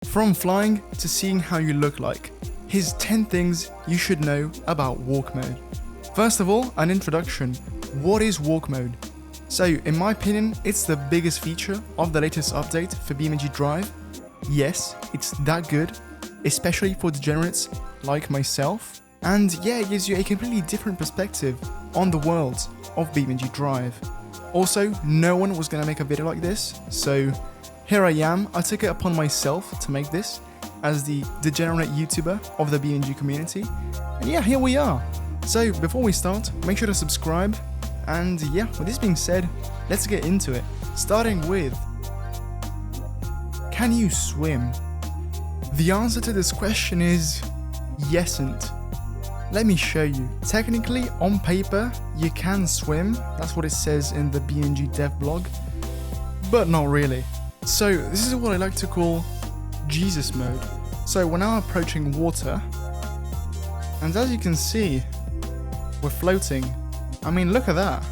From flying to seeing how you look like, here's 10 things you should know about walk mode. First of all, an introduction. What is walk mode? So, in my opinion, it's the biggest feature of the latest update for BeamNG Drive. Yes, it's that good, especially for degenerates like myself. And yeah, it gives you a completely different perspective on the world of BeamNG Drive. Also, no one was gonna make a video like this, so here I am. I took it upon myself to make this as the degenerate YouTuber of the BeamNG community. And yeah, here we are. So before we start, make sure to subscribe. And yeah, with this being said, let's get into it. Starting with, can you swim? The answer to this question is yesn't. Let me show you. Technically, on paper, you can swim. That's what it says in the BeamNG dev blog, but not really. So this is what I like to call Jesus mode. So we're now approaching water, and as you can see, we're floating. I mean, look at that.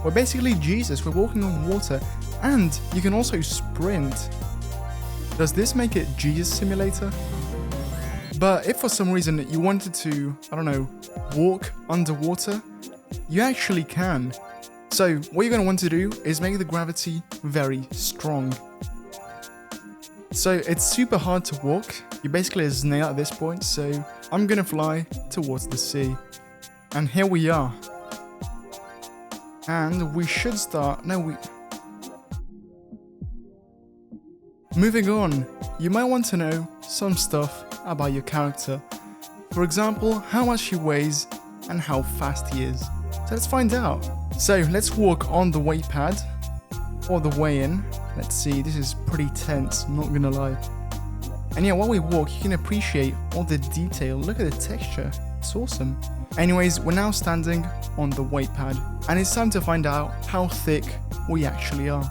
We're basically Jesus, we're walking on water, and you can also sprint. Does this make it Jesus Simulator? But if for some reason you wanted to, I don't know, walk underwater, you actually can. So what you're going to want to do is make the gravity very strong. So it's super hard to walk, you're basically a snail at this point, so I'm going to fly towards the sea. And here we are. And we should start, Moving on, you might want to know some stuff about your character. For example, how much he weighs and how fast he is. So let's find out. So let's walk on the way pad, or the way in. Let's see, this is pretty tense, not gonna lie. And yeah, while we walk, you can appreciate all the detail. Look at the texture, it's awesome. Anyways, we're now standing on the weight pad, and it's time to find out how thick we actually are.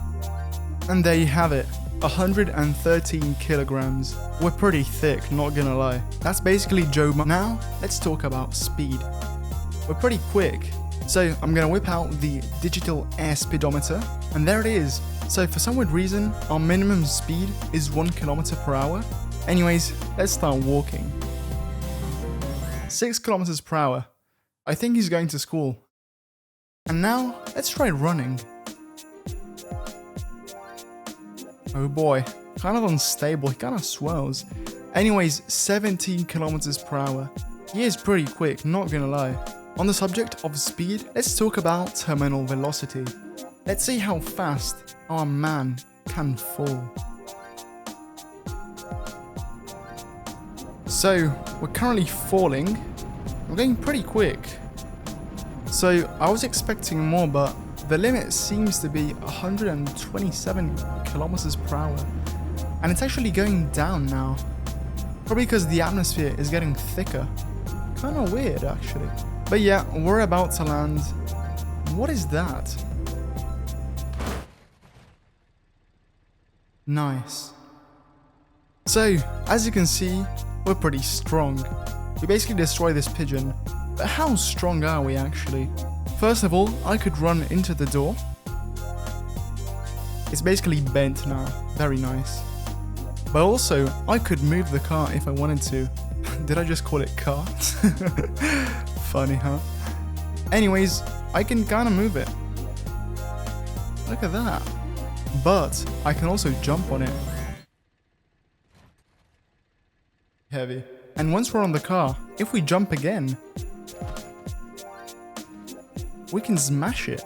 And there you have it. 113 kilograms. We're pretty thick, not gonna lie. That's basically Joe. Now, let's talk about speed. We're pretty quick. So I'm gonna whip out the digital air speedometer, and there it is. So for some weird reason, our minimum speed is 1 kilometer per hour. Anyways, let's start walking. 6 kilometers per hour. I think he's going to school. And now, let's try running. Oh boy, kind of unstable, he kind of swirls. Anyways, 17 kilometers per hour. He is pretty quick, not gonna lie. On the subject of speed, let's talk about terminal velocity. Let's see how fast our man can fall. So, we're currently falling. We're going pretty quick. So, I was expecting more, but the limit seems to be 127 kilometers per hour. And it's actually going down now. Probably because the atmosphere is getting thicker. Kinda weird, actually. But yeah, we're about to land. What is that? Nice. So, as you can see, we're pretty strong. We basically destroy this pigeon. But how strong are we actually? First of all, I could run into the door. It's basically bent now. Very nice. But also, I could move the car if I wanted to. Did I just call it car? Funny, huh? Anyways, I can kinda move it. Look at that. But I can also jump on it. Heavy. And once we're on the car, if we jump again, we can smash it.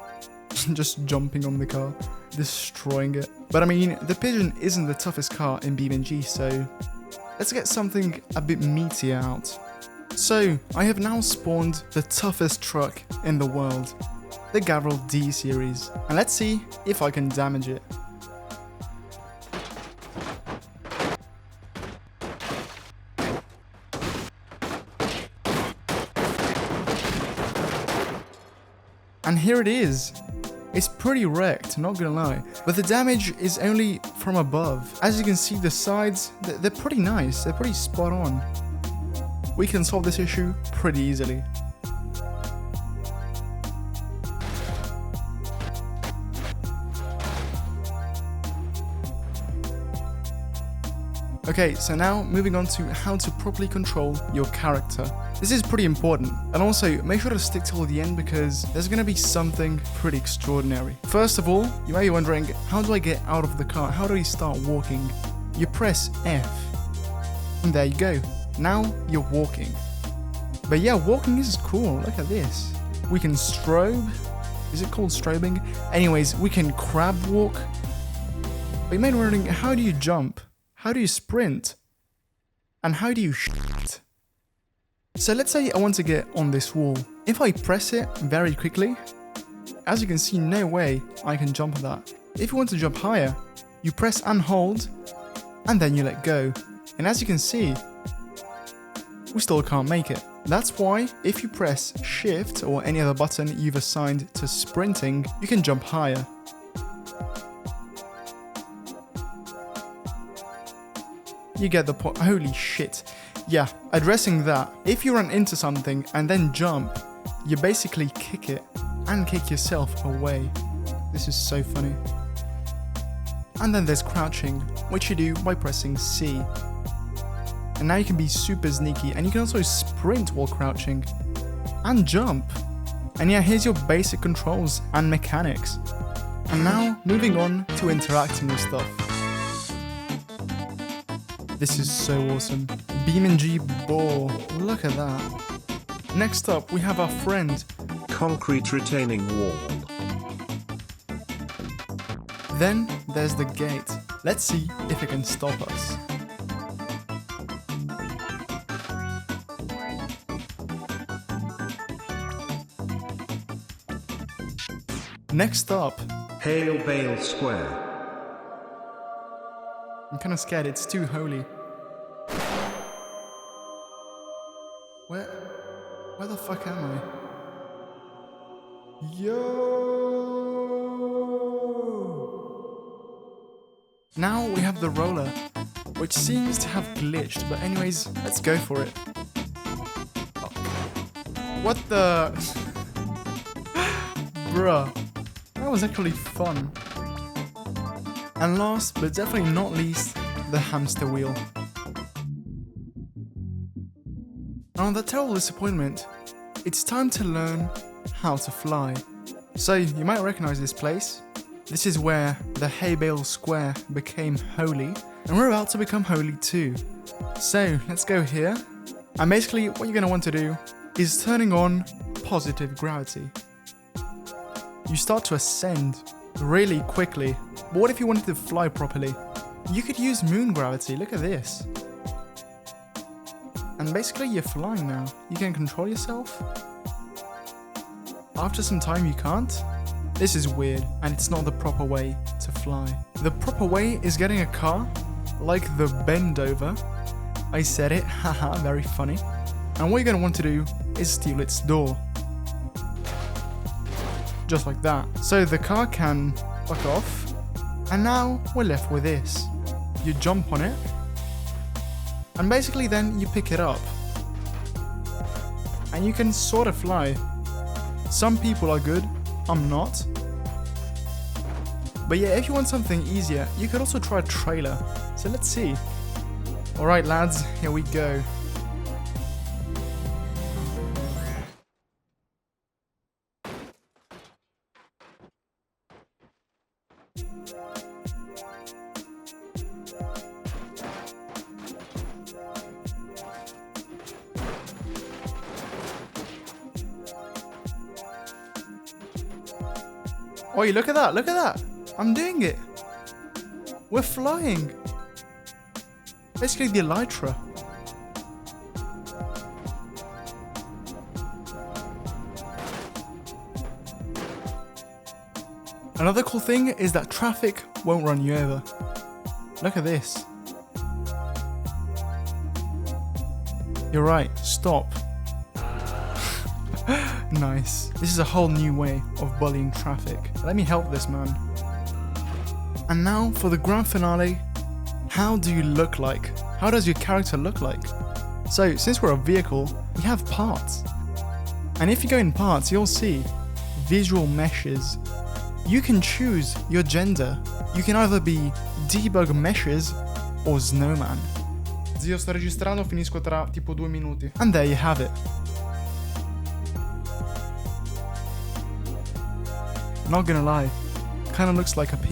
Just jumping on the car, destroying it. But I mean, the Pigeon isn't the toughest car in BeamNG, so let's get something a bit meatier out. So, I have now spawned the toughest truck in the world, the Gavril D series, and let's see if I can damage it. And here it is. It's pretty wrecked, not gonna lie. But the damage is only from above. As you can see, the sides, they're pretty nice. They're pretty spot on. We can solve this issue pretty easily. Okay, so now moving on to how to properly control your character. This is pretty important, and also make sure to stick till the end because there's going to be something pretty extraordinary. First of all, you may be wondering, how do I get out of the car? How do I start walking? You press F, and there you go. Now you're walking. But yeah, walking is cool. Look at this. We can strobe. Is it called strobing? Anyways, we can crab walk. But you may be wondering, how do you jump? How do you sprint? And how do you shit? So let's say I want to get on this wall. If I press it very quickly, as you can see, no way I can jump on that. If you want to jump higher, you press and hold, and then you let go. And as you can see, we still can't make it. That's why if you press shift or any other button you've assigned to sprinting, you can jump higher. You get the point. Holy shit. Yeah, addressing that. If you run into something and then jump, you basically kick it and kick yourself away. This is so funny. And then there's crouching, which you do by pressing C. And now you can be super sneaky, and you can also sprint while crouching and jump. And yeah, here's your basic controls and mechanics. And now moving on to interacting with stuff. This is so awesome. BeamNG ball. Look at that. Next up, we have our friend. Concrete retaining wall. Then there's the gate. Let's see if it can stop us. Next up, Hail Bale Square. I'm kind of scared, it's too holy. Where the fuck am I? Yo! Now we have the roller, which seems to have glitched, but anyways, let's go for it. Oh. What the? Bruh, that was actually fun. And last, but definitely not least, the hamster wheel. Now on that terrible disappointment, it's time to learn how to fly. So you might recognize this place. This is where the hay bale square became holy, and we're about to become holy too. So let's go here, and basically what you're going to want to do is turning on positive gravity. You start to ascend really quickly, but what if you wanted to fly properly? You could use moon gravity, look at this. And basically you're flying now. You can control yourself. After some time you can't. This is weird, and it's not the proper way to fly. The proper way is getting a car, like the bend over. I said it, haha, very funny. And what you're going to want to do is steal its door. Just like that. So the car can fuck off, and now we're left with this. You jump on it, and basically then you pick it up. And you can sort of fly. Some people are good, I'm not. But yeah, if you want something easier, you could also try a trailer. So let's see. Alright lads, here we go. Oi, look at that, look at that! I'm doing it! We're flying! Basically the elytra. Another cool thing is that traffic won't run you over. Look at this. You're right, stop. Nice. This is a whole new way of bullying traffic. Let me help this man. And now for the grand finale. How do you look like? How does your character look like? So since we're a vehicle, we have parts. And if you go in parts, you'll see visual meshes. You can choose your gender. You can either be debug meshes or snowman. Zio, sto registrando, finisco tra tipo 2 minuti. And there you have it. Not gonna lie, kinda looks like a